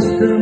Thank you.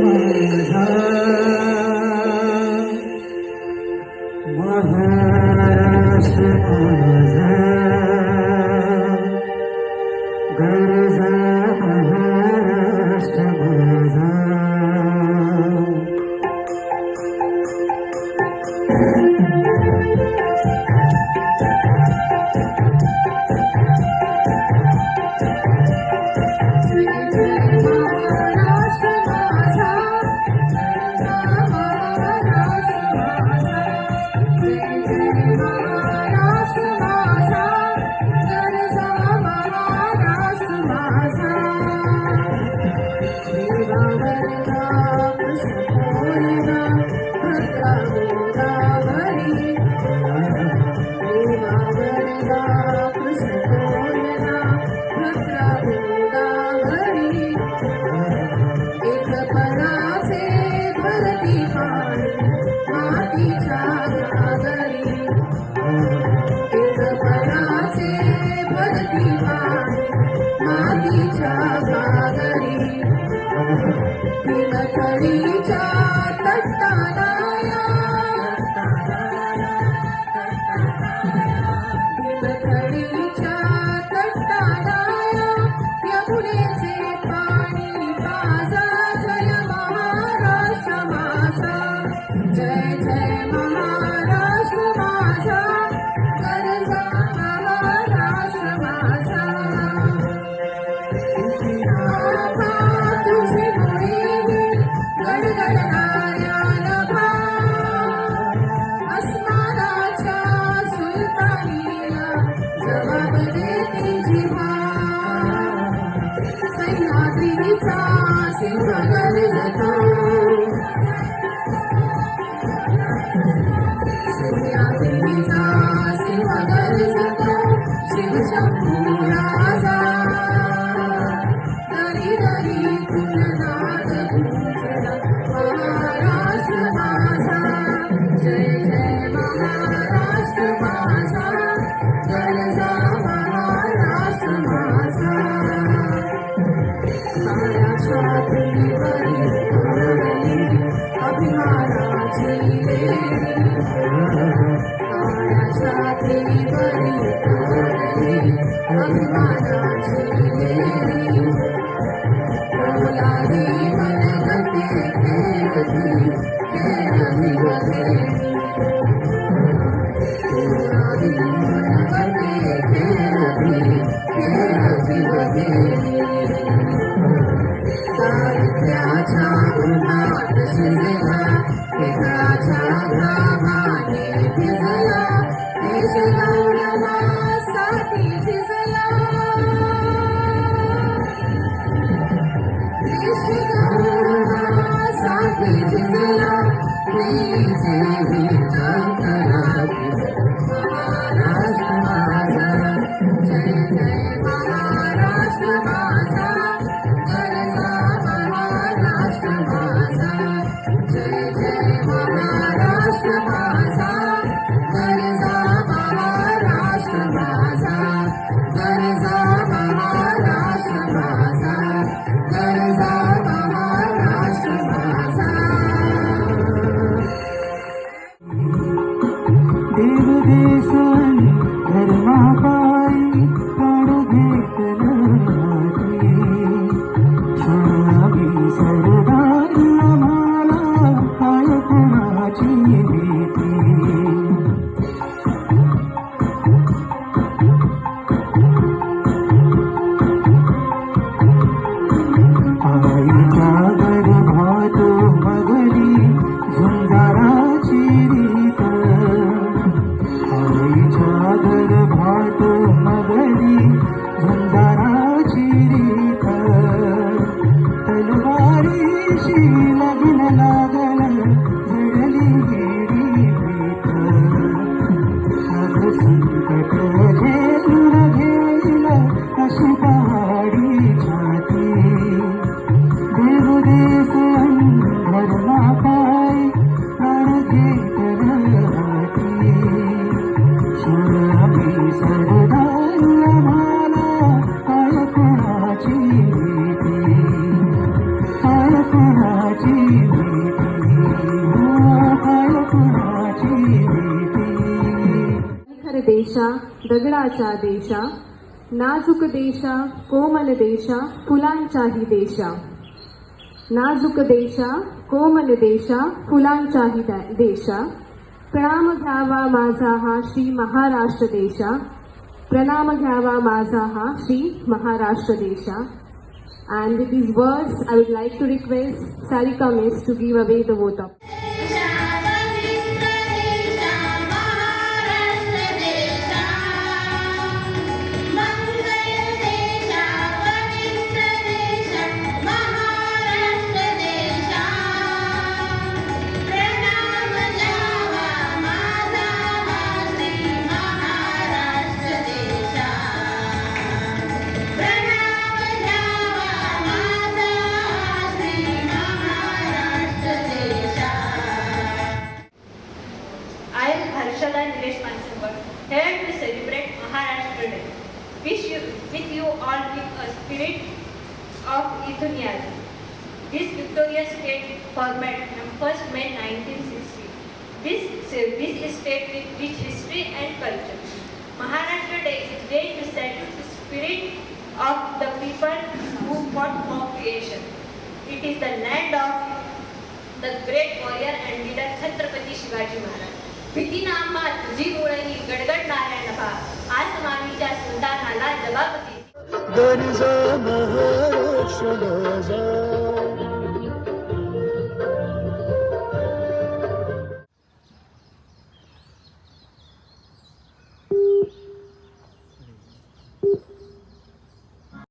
देशा दगडाचा देशा, नाजूक देशा कोमल देशा फुलांचाही देशा, नाजूक देशा कोमल देशा फुलांचाही देशा, प्रणाम घ्यावा माझा हा श्री महाराष्ट्र देशा, प्रणाम घ्यावा माझा हा श्री महाराष्ट्र देशा. And with these words, I would like to request Sarika Miss to give away the vote of. Here to celebrate Maharashtra Day. With you all with a spirit of enthusiasm. This victorious state format on 1st May 1960. This state with rich history and culture. Maharashtra Day is day to salute the spirit of the people who fought for creation. It is the land of the great warrior and leader Chhatrapati Shivaji Maharaj. भीतीनामा तुझी मुळी गडगडणाऱ्या नभा, आसमानीच्या संतानाला जबाबदारी.